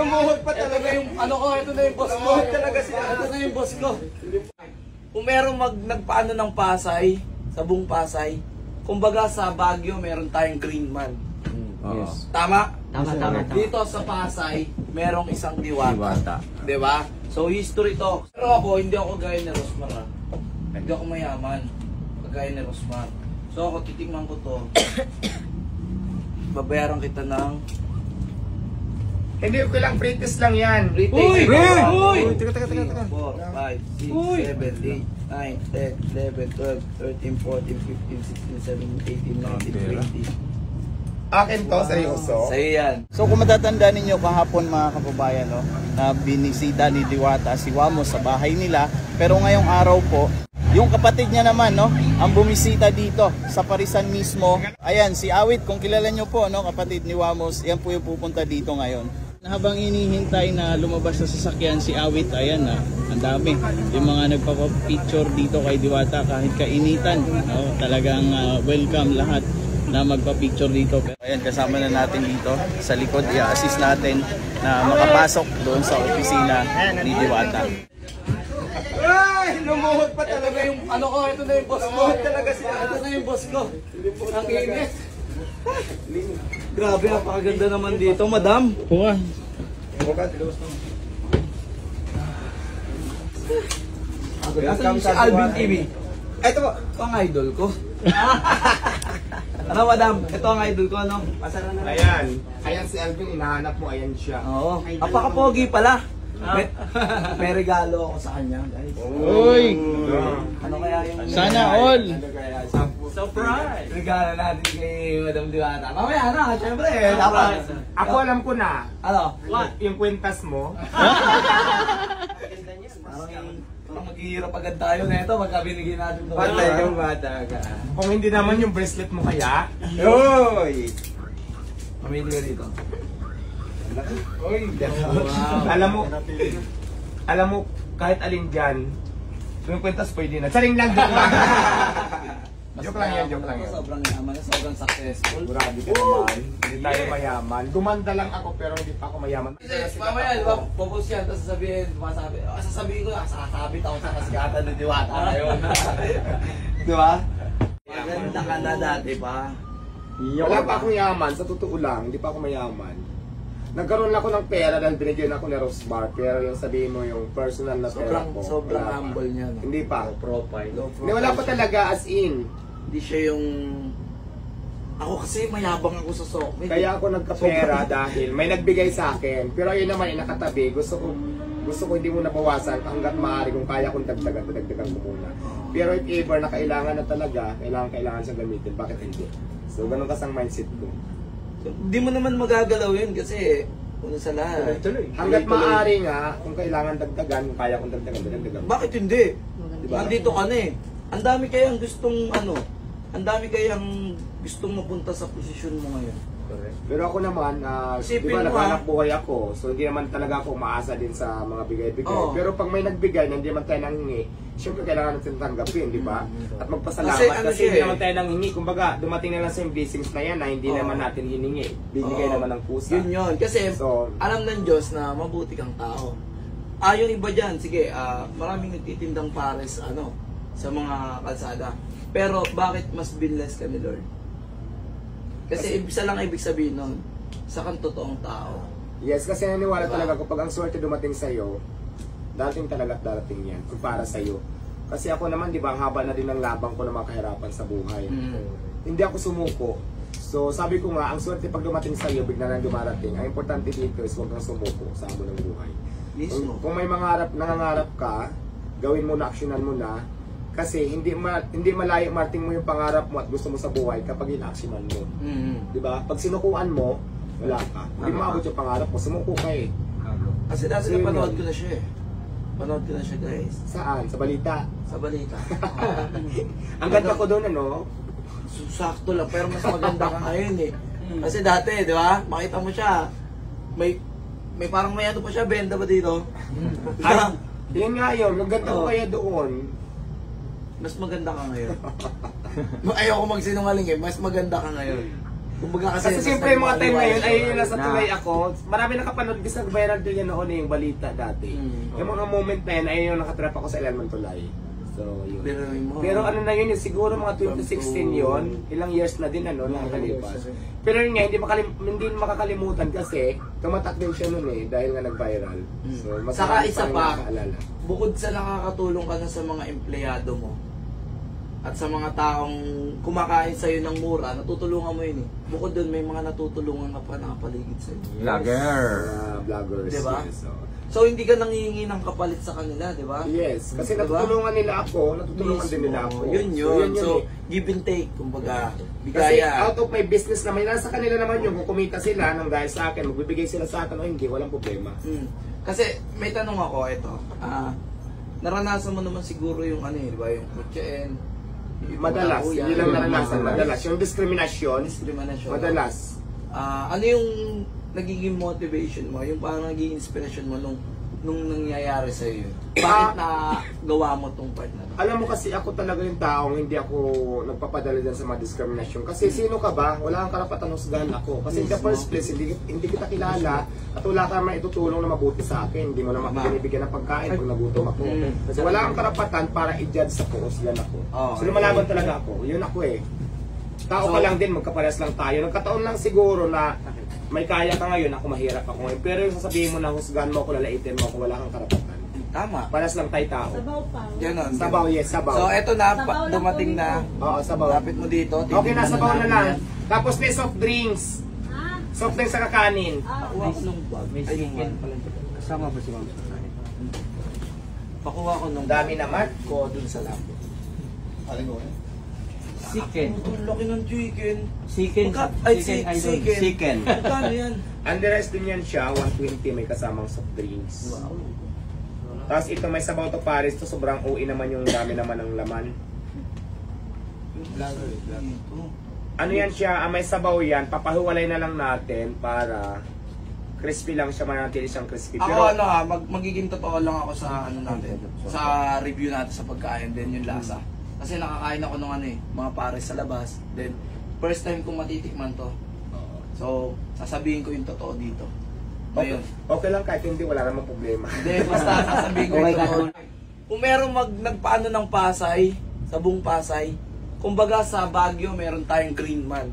lumuhod pa talaga yung ano ko, ito na yung boss ko. Talaga siya, ito na yung boss ko. Kung meron nagpaano ng Pasay, sa buong Pasay, kumbaga sa Baguio meron tayong green man. Yes. Tama? Tama. Dito sa Pasay, merong isang diwata. Diba? So history to. Pero ako, hindi ako gaya ni Rosmar. Hindi ako mayaman. Kagaya ni Rosmar. So ako, titingnan ko to. Babayaran kita ng... Hindi ko lang, pretest lang yan. Retake. Uy! Teka. 4, 5, 6, 7, 8, 9, 10, 11, 12, 13, 14, 15, 16, 17, 18, 19, 20. Akin to, seryoso. Sa'yo yan. So kung matatandaan ninyo kahapon mga kababayan, no, na binisita ni Diwata si Wamos sa bahay nila, pero ngayong araw po, yung kapatid niya naman, no, ang bumisita dito sa Parisan mismo. Ayan, si Awit, kung kilala nyo po, no, kapatid ni Wamos, yan po yung pupunta dito ngayon. Habang inihintay na lumabas sa sasakyan si Awit, ayan na, ang dami. Yung mga nagpapapicture dito kay Diwata kahit kainitan, no, talagang welcome lahat na magpa-picture dito. Ayan, kasama na natin dito sa likod, i-assist natin na makapasok doon sa opisina ni Diwata. Ay, lumuhod pa talaga yung ano ko, ito na yung boss ko. Talaga siya, ito na yung boss ko. Ang init. Grabe, napakaganda naman dito, madam. Kuha. Asan si Alvin TV? Ito po, ito ang idol ko. Ano madam, ito ang idol ko, ano? Pasara na. Ayan si Alvin, hinahanap mo, ayan siya. Oo, apaka-pogi pala. May regalo ako sa kanya, guys. Uy! Ano kaya yung... Sana all! Ano kaya? Surprise! Regalo natin kay Madam Diwata. Mamaya na, syempre. Dapat. Ako alam ko na. Ano? Yung kwintas mo. Parang maghihirap agad tayo na ito pagka binigyan natin ito. Patay kang bata ka. Kung hindi naman yung bracelet mo kaya. Yoy! Mamili ka dito. Uy, Wow. alam mo, kahit alin dyan, yung kwintas pwede na. Saring lang, joke lang yan. Joke lang yan. Sobrang yaman, sobrang successful. Grabe ka naman. Hindi tayo mayaman. Gumanda lang ako pero hindi pa ako mayaman. Mamaya, di ba, pupus yan, tapos sasabihin ko, sasabit ako sa kasigatan ni Diwata ngayon. Di ba? Maganda ka na dati pa. Wala pa akong yaman, sa totoo lang, hindi pa ako mayaman. Nagkaroon ako ng pera dahil binigyan ako ni Rosmar. Pero yung sabihin mo yung personal na pera ko. Sobrang humble niya. No? Hindi pa. Low profile. Hindi, wala pa talaga as in. Hindi siya yung... Ako kasi mayabang ako sa Sokmed. Kaya ako nagkapera dahil may nagbigay sa akin. Pero ayun naman, nakatabi. Gusto ko hindi mo nabawasan hanggat maaari kung kaya kong dagdagan ko muna. Pero if ever na kailangan na talaga, kailangan siya gamitin. Bakit hindi? So ganun kasang mindset ko. Hindi mo naman magagalaw yun kasi una sa lahat. Hanggat maaari nga, kung kailangan dagdagan, kung kaya kong dagdagan. Bakit hindi? Diba? Nandito ka na eh. Ang dami kayang gustong mapunta sa posisyon mo ngayon. Pero ako naman, di ba naghanap buhay ako, so hindi naman talaga ako umaasa din sa mga bigay-bigay. Oo. Pero pag may nagbigay na hindi naman tayo nanghingi, syempre kailangan natin tanggapin, di ba? At magpasalamat kasi hindi naman tayo nanghingi. Kumbaga, dumating na lang sa yung blessings na yan na hindi naman natin hiningi. Bibigay naman ng pusa. Yun. Kasi alam ng Diyos na mabuti kang tao. Yung iba dyan, sige, maraming nagtitindang pares sa mga kalsada. Pero bakit mas binless ka ni Lord? Kasi isa lang ibig sabihin nun, sa kang totoong tao. Yes, kasi naniwala talaga kapag ang swerte dumating sa'yo, darating talaga at darating yan, kung para sa'yo. Kasi ako naman, di ba, ang haba na din ng labang ko ng mga kahirapan sa buhay. Hindi ako sumuko. So, sabi ko nga, ang swerte pag dumating sa'yo, bigla na dumarating. Ang importante dito is huwag kang sumuko sa hamon ng buhay. Kung may nangangarap ka, gawin mo na, aksyonan mo na. Kasi hindi malayo marting mo yung pangarap mo at gusto mo sa buhay kapag in-actionan mo. Di ba? Pag sinukuan mo, wala ka. Hindi maabot yung pangarap mo, sumuko ka eh. Kasi dati napanood ko na siya eh. Panood ko na siya, guys. Saan? Sa balita? Sa balita. Ang ganda ko doon, ano? Sakto lang, pero mas maganda ka ngayon eh. Kasi dati, di ba? Makita mo siya, may parang may ano pa siya, benda ba dito? Ay, yun nga yun, ang ganda ko kaya doon. Mas maganda ka ngayon. Ayoko magsinungaling eh, mas maganda ka ngayon. Kumbaga Kasi siyempre yung mga time na yun, ay yung nasa Na- tulay ako, marami nakapanood kasi nag-viral din yan noon yung balita dati. Yung mga moment na yun, ay yung nakatrap ako sa Ilalman Tulay. So, yun. Pero ano na yun, siguro mga 2016 yun, ilang years na din ano, nakakalipas. Pero yun nga, hindi makakalimutan kasi tumatak din siya noon dahil nga nag-viral. So, mas Saka marami isa rin pa, nakakaalala. bukod sa nakakatulong ka na sa mga empleyado mo, at sa mga taong kumakain sa'yo ng mura, natutulungan mo yun eh. Bukod doon, may mga natutulungan ka pa nakapaligid sa'yo. Vlogger. Mga vloggers. Diba? Yes, so. So, hindi ka nangihingi ng kapalit sa kanila, di ba? Yes, kasi Diba? natutulungan nila ako, natutulungan din nila ako. Yun So, yun. So, eh. give and take, kumbaga. Kasi Bigaya. out of my business naman, nasa kanila naman yung kung kumita sila nang dahil sa akin, magbibigay sila sa akin o hindi, walang problema. Kasi, may tanong ako, ito. Naranasan mo naman siguro yung ano eh, di ba? Yung kutsain. Madalas, hindi lang naranasan, madalas. Yung diskriminasyon, Diskriminasyon. madalas. Ano yung nagiging motivation mo? Yung parang nagiging inspiration mo nung nangyayari sa iyo? Bakit na gawa mo tong part na to? Alam mo kasi ako talaga yung taong hindi ako nagpapadala dyan sa mga diskriminasyon. Kasi sino ka ba? Wala kang karapatan husgahan ako. Kasi in the first place, hindi kita kilala at wala ka naman itutulong na mabuti sa akin. Hindi mo naman binibigyan ng pagkain pag nagutom ako. Kasi wala kang karapatan para i-judge sa poos. Yan ako. So lumalaban talaga ako. Yun ako eh. Tao ka lang din, magkapares lang tayo. Nagkataon lang siguro na may kaya ka ngayon, ako mahirap ako ngayon. Pero yung sasabihin mo na husgahan mo ako, lalaitin mo ako, wala kang karapatan. Tama. Paras lang tayo tao. Sabaw pa. Ganon. Sabaw, yes, sabaw. So, eto na, Sabaw lang dumating po na. Oo, sabaw. Lapit mo dito. Okay, titignan nasa baon na natin lang. yan. Tapos may soft drinks. Ha? Soft drinks sa kakanin. Pakuha ko nung bag. May Ay, nung chicken. bag. Kasama ba si Ma'am? Pakuha ko nung Dami naman. ko dun sa labo. Chicken. Ang laki ng chicken. Chicken. Ay, Chicken, idol. chicken. Chicken. Magkano yan? Underice din yan siya, 120 may kasamang soft drinks. Wow. Tapos ito may sabaw to Paris to, sobrang OA naman yung dami naman ng laman. Ito. Ano yan siya, may sabaw yan, papahiwalay na lang natin para crispy lang siya, manatili siyang crispy. Ako Pero ano magiging totoo lang ako sa ano natin, sa review natin sa pagkain din yung lasa. Kasi nakakain ako ng ano mga pares sa labas. Then first time kong matitikman to. So, sasabihin ko yung totoo dito. okay, Ngayon. okay lang kahit hindi, wala namang problema. Hindi, basta sasabihin ko Okay yung ka. totoo. Kung meron nagpaano ng Pasay, sa buong Pasay, kumbaga sa Baguio meron tayong Green Man.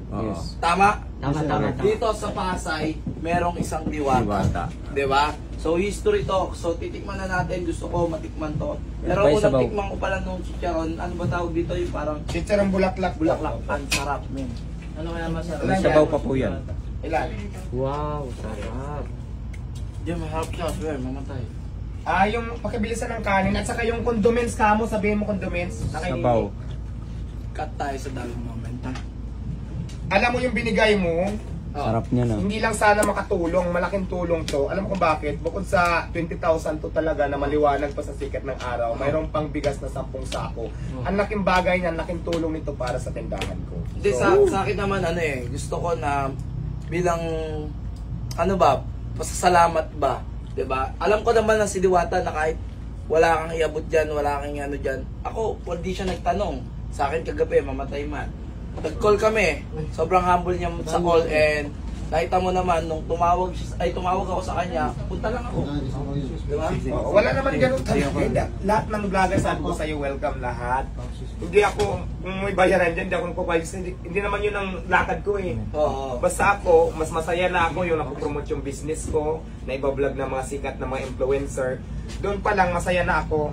Yes. Tama? Tama. Dito sa Pasay, merong isang diwata. Diwata. 'Di ba? So history talk. So titikman na natin, gusto ko matikman to. Pero May unang sabaw. tikman ko pala nung chicharon, ano ba tawag dito? Yung parang Chicharong bulaklak. bulaklak. Ang sarap, men. Ano kaya masarap? May sabaw pa po yan. Ilan? Wow, sarap. Diyan, masarap siya. Swear, mamatay. Yung pakibilisan ng kanin at saka yung condiments kamo, sabihin mo condiments. Nakainin. Sabaw. Cut tayo sa dalawang moment. Ha? Alam mo yung binigay mo, Sarap niya na. hindi lang sana makatulong, malaking tulong to. Alam mo kung bakit? Bukod sa 20,000 to talaga na maliwanag pa sa sikat ng araw, mayroong pang bigas na 10 sako. Ang laking bagay niyan, laking tulong nito para sa tindahan ko. Hindi, sa akin naman gusto ko na bilang pasasalamat ba, 'di ba? Alam ko naman na si Diwata na kahit wala kang iabot diyan, wala kang ano diyan. Ako, hindi siya nagtanong sa akin kagabi, mamatay man. Nag-call kami. Sobrang humble niya sa call and nakita mo naman nung tumawag ako sa kanya, punta lang ako. 'Di ba? Oo, wala naman ganun talaga. Lahat ng vlogger sabi ko sa'yo, welcome lahat. Hindi ako, kung may bayaran dyan, hindi ako nagpabayad. Hindi naman yun ang lakad ko eh. Oo. Basta ako, mas masaya na ako yung napopromote yung business ko, na ibablog ng mga sikat na mga influencer. Doon pa lang masaya na ako.